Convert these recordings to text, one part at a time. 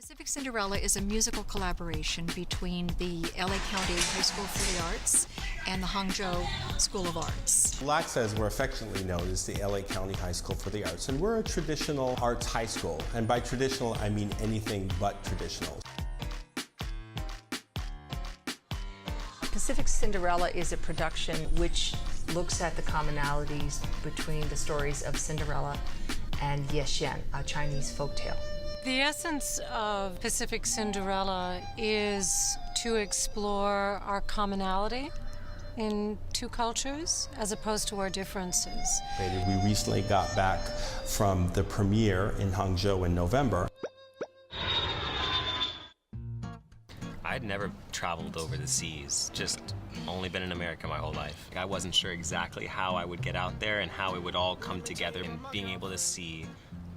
Pacific Cinderella is a musical collaboration between the LA County High School for the Arts and the Hangzhou School of Arts. LACSA, as we're affectionately known, is the LA County High School for the Arts, and we're a traditional arts high school. And by traditional, I mean anything but traditional. Pacific Cinderella is a production which looks at the commonalities between the stories of Cinderella and Yeshen, a Chinese folktale. The essence of Pacific Cinderella is to explore our commonality in two cultures as opposed to our differences. We recently got back from the premiere in Hangzhou in November. I'd never traveled over the seas, just only been in America my whole life. I wasn't sure exactly how I would get out there and how it would all come together, and being able to see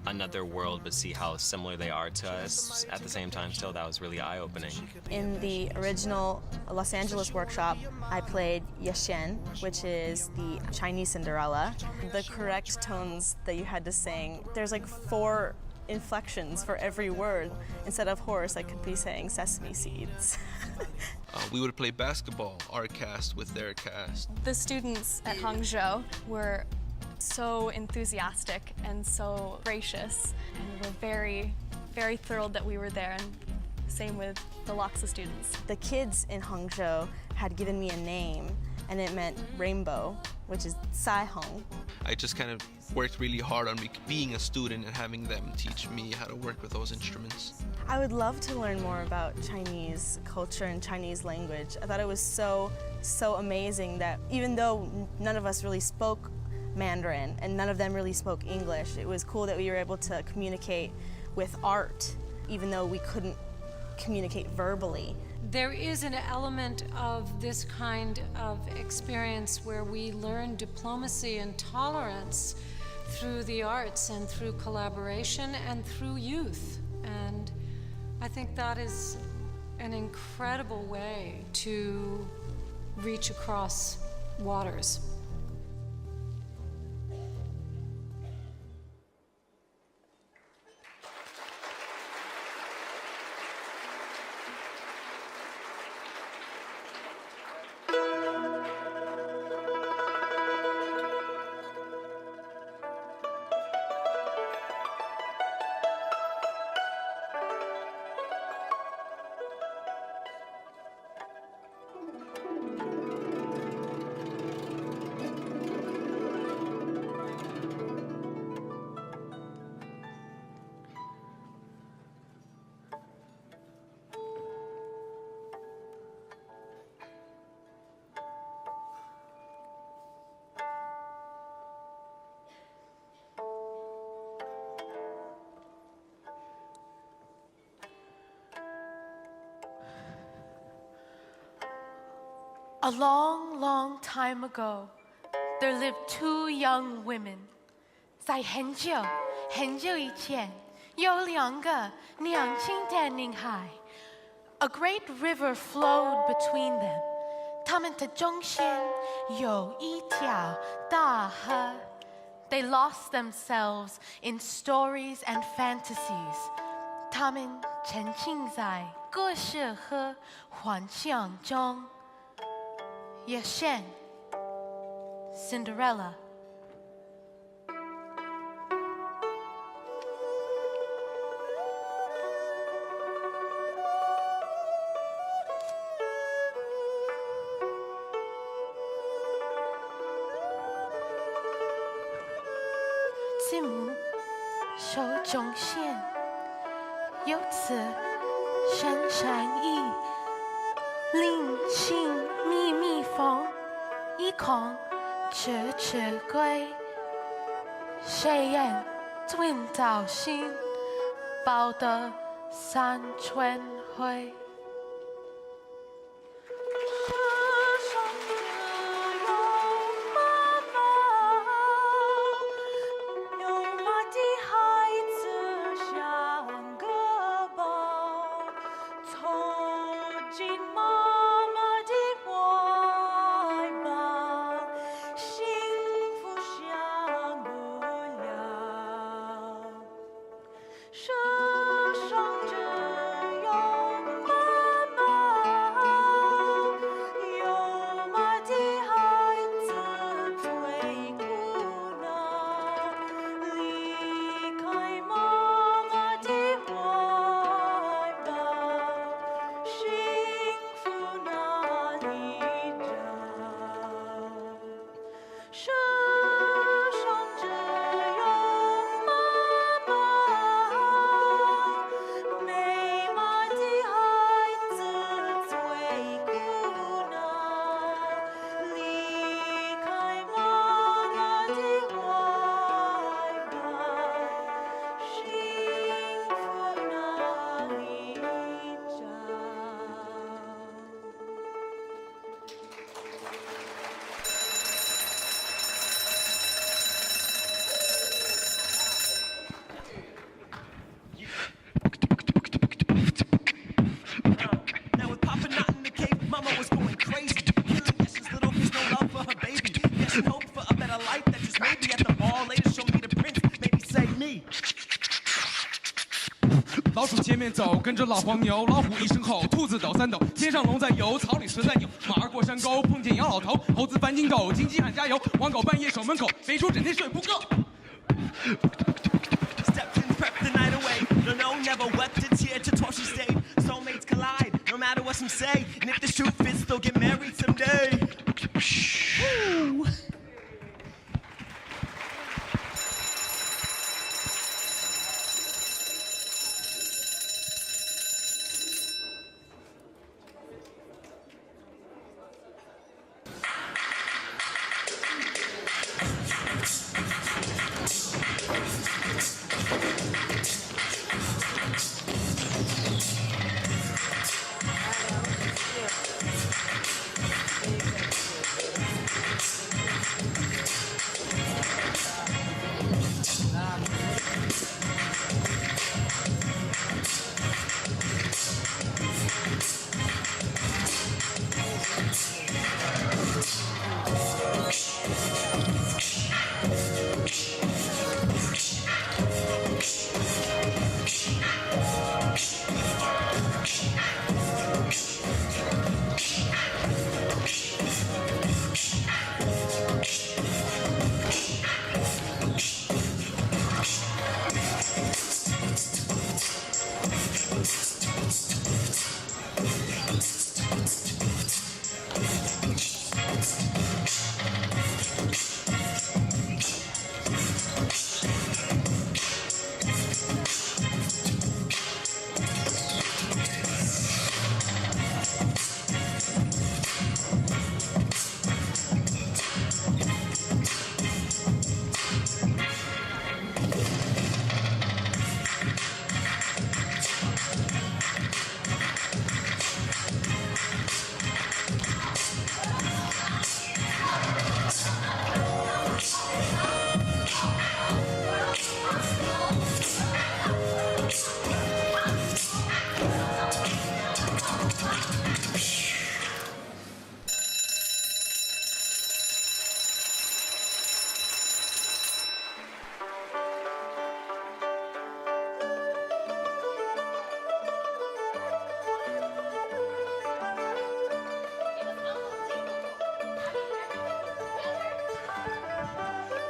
another world but see how similar they are to us at the same time still, that was really eye-opening. In the original Los Angeles workshop, I played Yeshen, which is the Chinese Cinderella. The correct tones that you had to sing, there's like 4 inflections for every word. Instead of horse, I could be saying sesame seeds. We would play basketball, our cast with their cast. The students at Hangzhou were so enthusiastic and so gracious, and we're very, very thrilled that we were there, and same with the LACSA students. The kids in Hangzhou had given me a name, and it meant rainbow, which is Sai Hong. I just kind of worked really hard on being a student and having them teach me how to work with those instruments. I would love to learn more about Chinese culture and Chinese language. I thought it was so amazing that even though none of us really spoke Mandarin and none of them really spoke English, it was cool that we were able to communicate with art, even though we couldn't communicate verbally. There is an element of this kind of experience where we learn diplomacy and tolerance through the arts and through collaboration and through youth. And I think that is an incredible way to reach across waters. A long, long time ago, there lived 2 young women. 在很久很久以前，有2个年轻的女孩。A great river flowed between them. 她们的中间有一条大河。They lost themselves in stories and fantasies. 她们沉浸在故事和幻想中。Yeshen, Cinderella.字母手中线，由此生产意，令情密密缝，一空迟迟归。谁人吞到心，报得三春晖。世上只老鼠前面走，跟着老黄牛，老虎一声吼，兔子抖三抖，天上龙在游，草里蛇在扭，马儿过山沟，碰见杨老头，猴子翻筋斗，金鸡喊加油，黄狗半夜守门口，肥猪整天睡不够。Prepped the night away. No, never wept a tear to toss she stayed. Soulmates collide, no matter what some say. And if the shoe fits, they'll get married someday. Woo.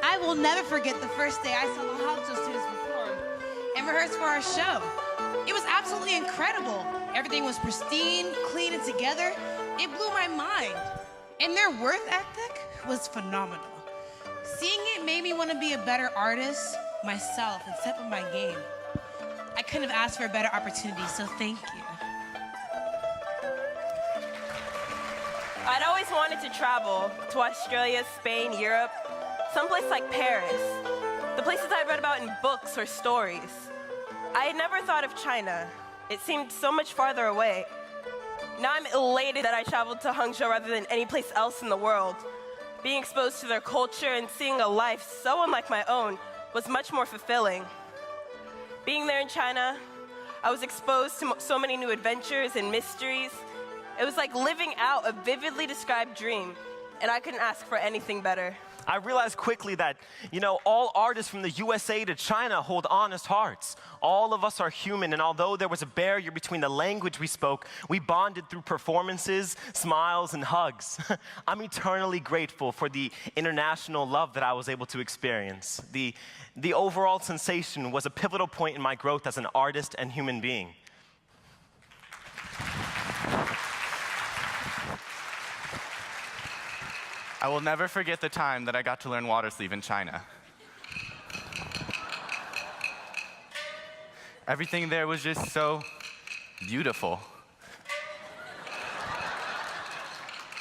I will never forget the first day I saw the Hangzhou students perform and rehearse for our show. It was absolutely incredible. Everything was pristine, clean, and together. It blew my mind. And their work ethic was phenomenal. Seeing it made me want to be a better artist myself and step up my game. I couldn't have asked for a better opportunity, so thank you. I'd always wanted to travel to Australia, Spain, Europe, someplace like Paris, the places I'd read about in books or stories. I had never thought of China. It seemed so much farther away. Now I'm elated that I traveled to Hangzhou rather than any place else in the world. Being exposed to their culture and seeing a life so unlike my own was much more fulfilling. Being there in China, I was exposed to so many new adventures and mysteries. It was like living out a vividly described dream, and I couldn't ask for anything better. I realized quickly that, all artists from the USA to China hold honest hearts. All of us are human, and although there was a barrier between the language we spoke, we bonded through performances, smiles, and hugs. I'm eternally grateful for the international love that I was able to experience. The overall sensation was a pivotal point in my growth as an artist and human being. I will never forget the time that I got to learn water sleeve in China. Everything there was just so beautiful.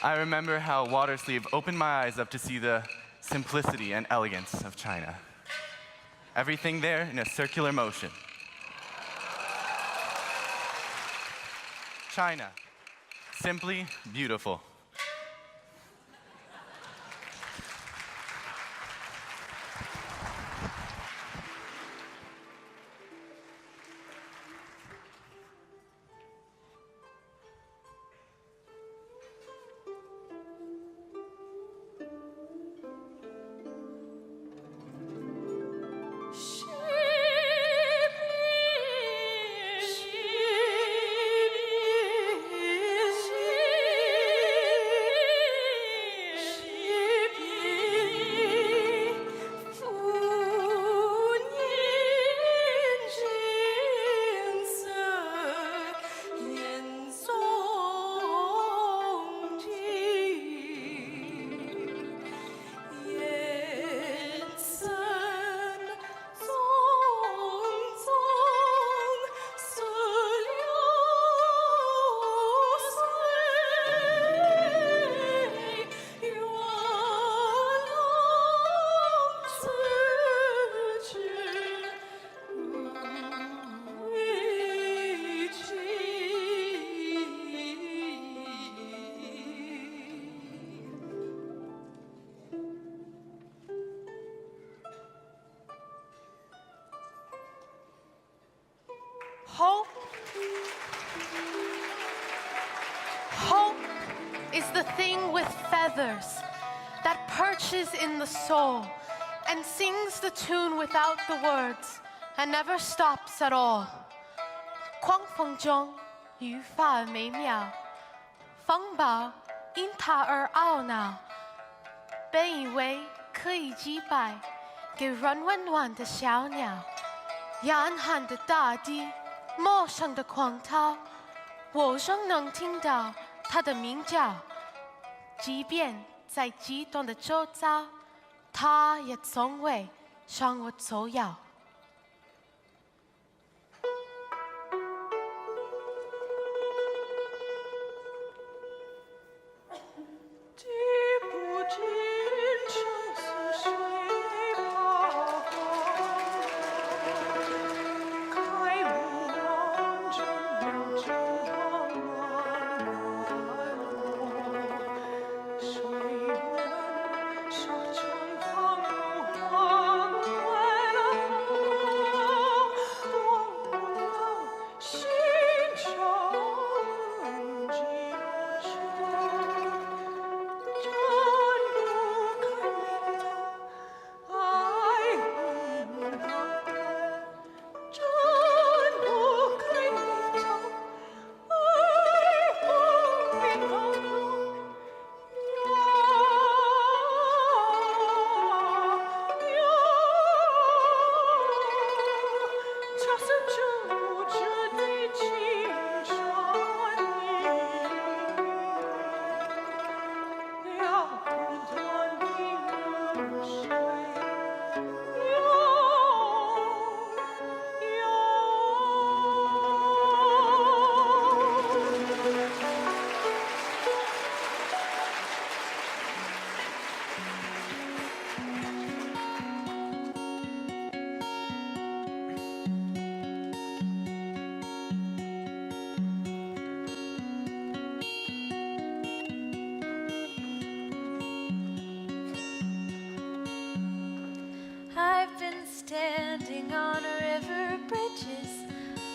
I remember how water sleeve opened my eyes up to see the simplicity and elegance of China. Everything there in a circular motion. China, simply beautiful. is the thing with feathers that perches in the soul and sings the tune without the words and never stops at all. 狂风中语法美妙，风暴因它而懊恼。本以为可以击败给人温暖的小鸟，严寒的大地，陌生的狂涛，我仍能听到它的鸣叫。即便在极端的周遭，它也从未向我走摇。Standing on river bridges,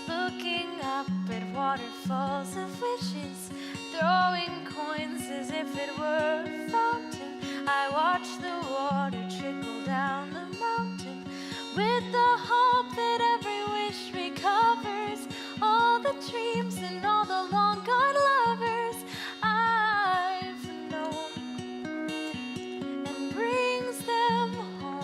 looking up at waterfalls of wishes, throwing coins as if it were a fountain. I watch the water trickle down the mountain with the hope that every wish recovers all the dreams and all the long gone lovers I've known and brings them home.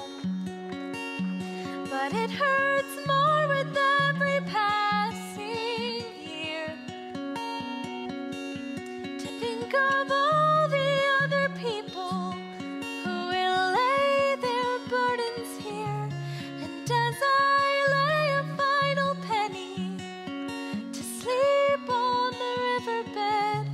But it hurts more with every passing year to think of all the other people who will lay their burdens here. And as I lay a final penny to sleep on the riverbed,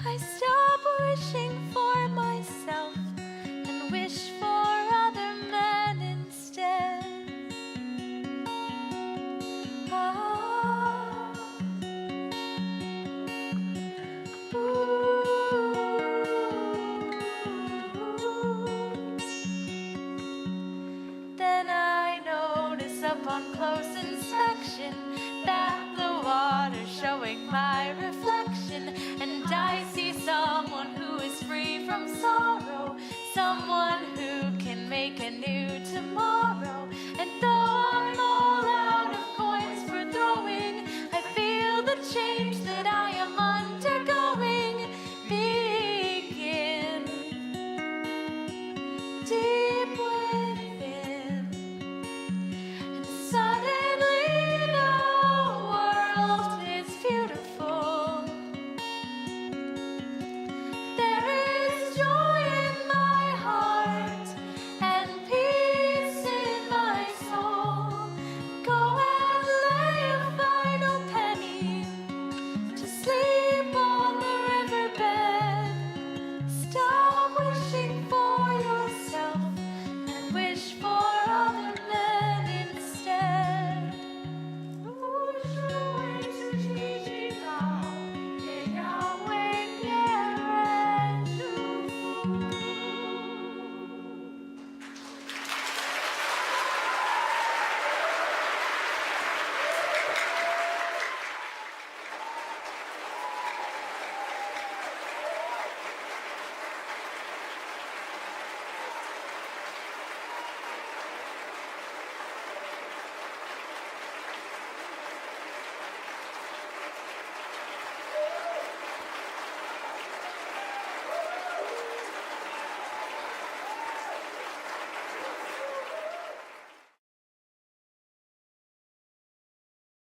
I stop wishing for myself and wish for other men instead. Then I notice upon close inspection that the water's showing my reflection, and I see someone who is free from sorrow, someone who can make a new